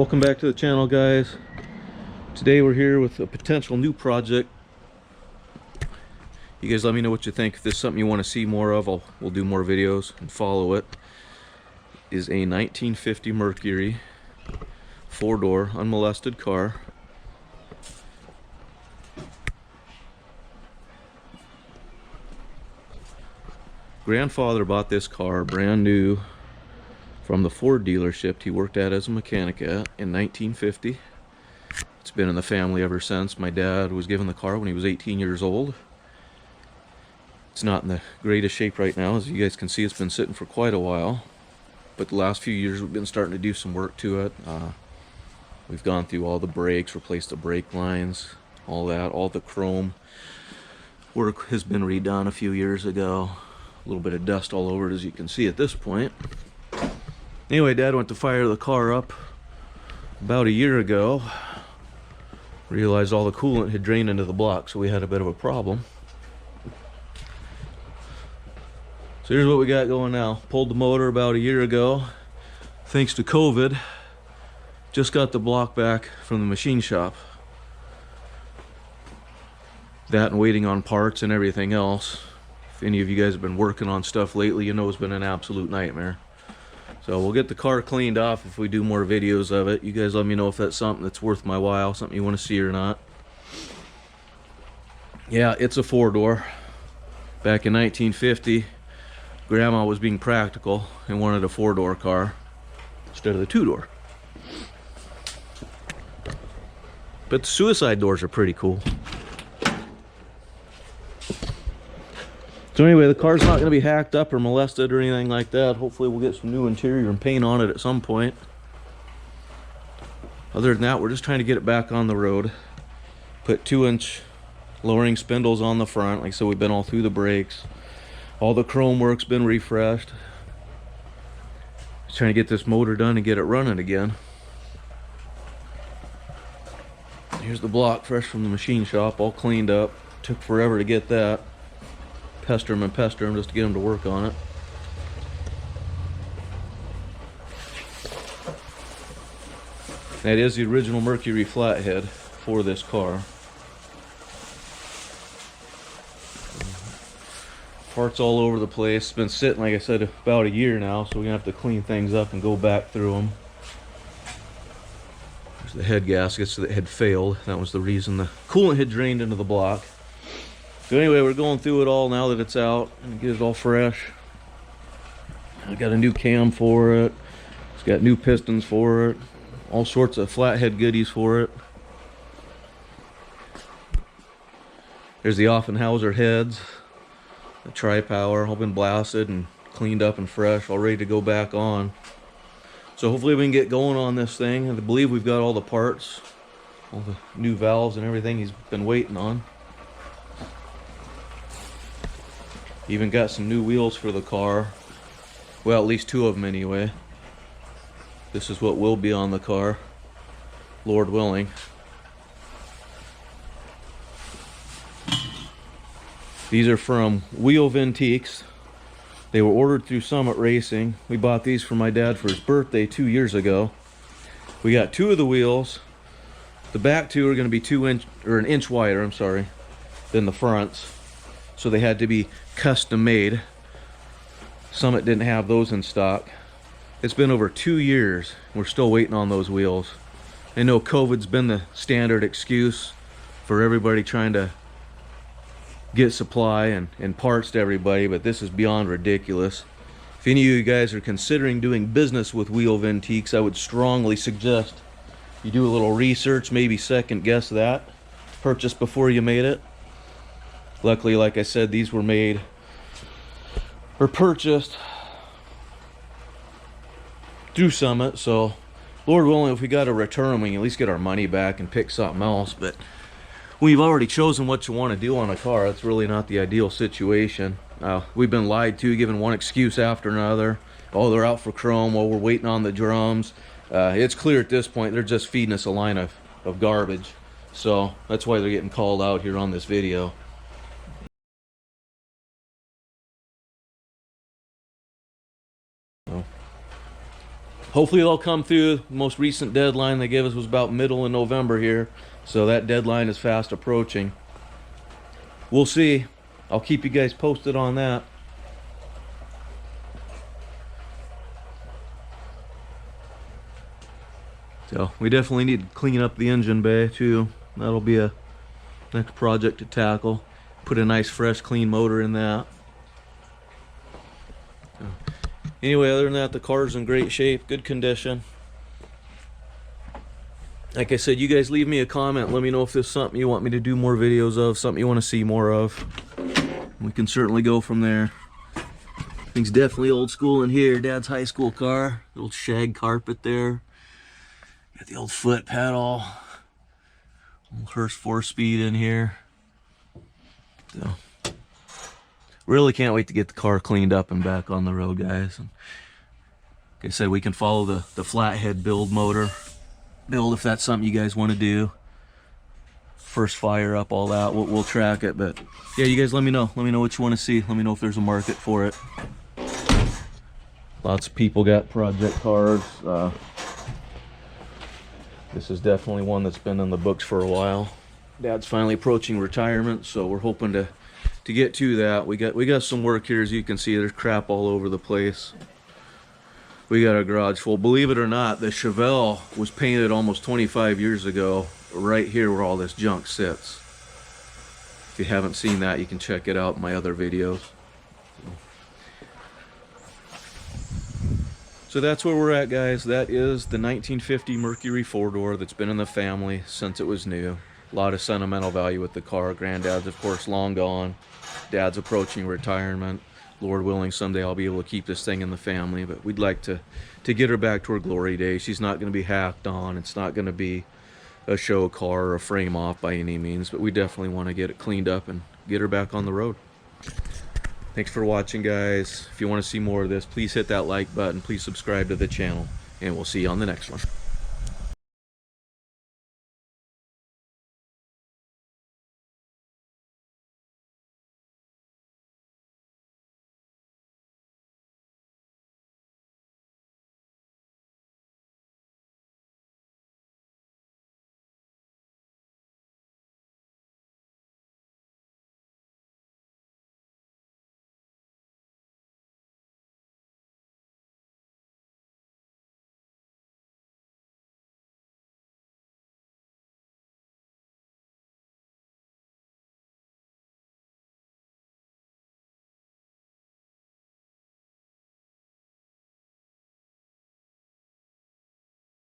Welcome back to the channel, guys. Today we're here with a potential new project. You guys let me know what you think. If this is something you want to see more of, we'll do more videos and follow it. Is a 1950 Mercury 4-door unmolested car. Grandfather bought this car brand new from the Ford dealership he worked at as a mechanic at in 1950. It's been in the family ever since. My dad was given the car when he was 18 years old. It's not in the greatest shape right now. As you guys can see, it's been sitting for quite a while. But the last few years we've been starting to do some work to it. We've gone through all the brakes, replaced the brake lines, all that. All the chrome work has been redone a few years ago. A little bit of dust all over it, as you can see at this point. Anyway, Dad went to fire the car up about a year ago. Realized all the coolant had drained into the block, so we had a bit of a problem. So here's what we got going now. Pulled the motor about a year ago. Thanks to COVID, just got the block back from the machine shop. That and waiting on parts and everything else. If any of you guys have been working on stuff lately, you know it's been an absolute nightmare. So we'll get the car cleaned off if we do more videos of it. You guys let me know if that's something that's worth my while, something you want to see or not. Yeah, it's a 4-door. Back in 1950, Grandma was being practical and wanted a 4-door car instead of the 2-door. But the suicide doors are pretty cool. So anyway, the car's not going to be hacked up or molested or anything like that. Hopefully we'll get some new interior and paint on it at some point. Other than that, we're just trying to get it back on the road. Put 2-inch lowering spindles on the front. Like I said, we've been all through the brakes. All the chrome work's been refreshed. Just trying to get this motor done and get it running again. Here's the block fresh from the machine shop, all cleaned up. Took forever to get that. Pester them just to get them to work on it. That is the original Mercury Flathead for this car. Parts all over the place. It's been sitting, like I said, about a year now, so we're gonna have to clean things up and go back through them. There's the head gaskets that had failed. That was the reason the coolant had drained into the block. So anyway, we're going through it all now that it's out and get it all fresh. I got a new cam for it. It's got new pistons for it. All sorts of flathead goodies for it. There's the Offenhauser heads. The tri-power, all been blasted and cleaned up and fresh, all ready to go back on. So hopefully we can get going on this thing. I believe we've got all the parts, all the new valves and everything he's been waiting on. Even got some new wheels for the car. Well, at least 2 of them anyway. This is what will be on the car, Lord willing. These are from Wheel Vintiques. They were ordered through Summit Racing. We bought these for my dad for his birthday 2 years ago. We got 2 of the wheels. The back 2 are going to be 1 inch wider, I'm sorry, than the fronts. So they had to be custom made. Summit didn't have those in stock. It's been over 2 years. We're still waiting on those wheels. I know COVID's been the standard excuse for everybody trying to get supply and parts to everybody, but this is beyond ridiculous. If any of you guys are considering doing business with Wheel Vintiques, I would strongly suggest you do a little research, maybe second guess that. Purchase before you made it. Luckily, like I said, these were made or purchased through Summit, so Lord willing, if we got to return them, we can at least get our money back and pick something else. But we've already chosen what you want to do on a car. That's really not the ideal situation. We've been lied to, given one excuse after another. Oh, they're out for chrome. Well, we're waiting on the drums. It's clear at this point they're just feeding us a line of garbage. So that's why they're getting called out here on this video. hopefully they'll come through. The most recent deadline they gave us was about middle of November here, so that deadline is fast approaching. We'll see. I'll keep you guys posted on that. So we definitely need to clean up the engine bay too. That'll be a next project to tackle. Put a nice fresh clean motor in that. So, anyway, other than that, the car's in great shape, good condition. Like I said, you guys leave me a comment. Let me know if there's something you want me to do more videos of, something you want to see more of. We can certainly go from there. Things definitely old school in here. Dad's high school car. The old shag carpet there. Got the old foot pedal. Old Hurst 4-speed in here. So, really can't wait to get the car cleaned up and back on the road, guys. And like I said, we can follow the Flathead build if that's something you guys want to do. First fire up, all that. We'll track it. But yeah, you guys let me know. Let me know what you want to see. Let me know if there's a market for it. Lots of people got project cars. This is definitely one that's been in the books for a while. Dad's finally approaching retirement, so we're hoping to get to that. We got some work here. As you can see, there's crap all over the place. We got a garage full. Believe it or not, the Chevelle was painted almost 25 years ago, right here where all this junk sits. If you haven't seen that, you can check it out in my other videos. So that's where we're at, guys. That is the 1950 Mercury 4-door that's been in the family since it was new. A lot of sentimental value with the car. Granddad's, of course, long gone. Dad's approaching retirement. Lord willing, someday I'll be able to keep this thing in the family, but we'd like to get her back to her glory days. She's not going to be hacked on. It's not going to be a show car or a frame off by any means, but we definitely want to get it cleaned up and get her back on the road. Thanks for watching, guys. If you want to see more of this, please hit that like button. Please subscribe to the channel, and we'll see you on the next one.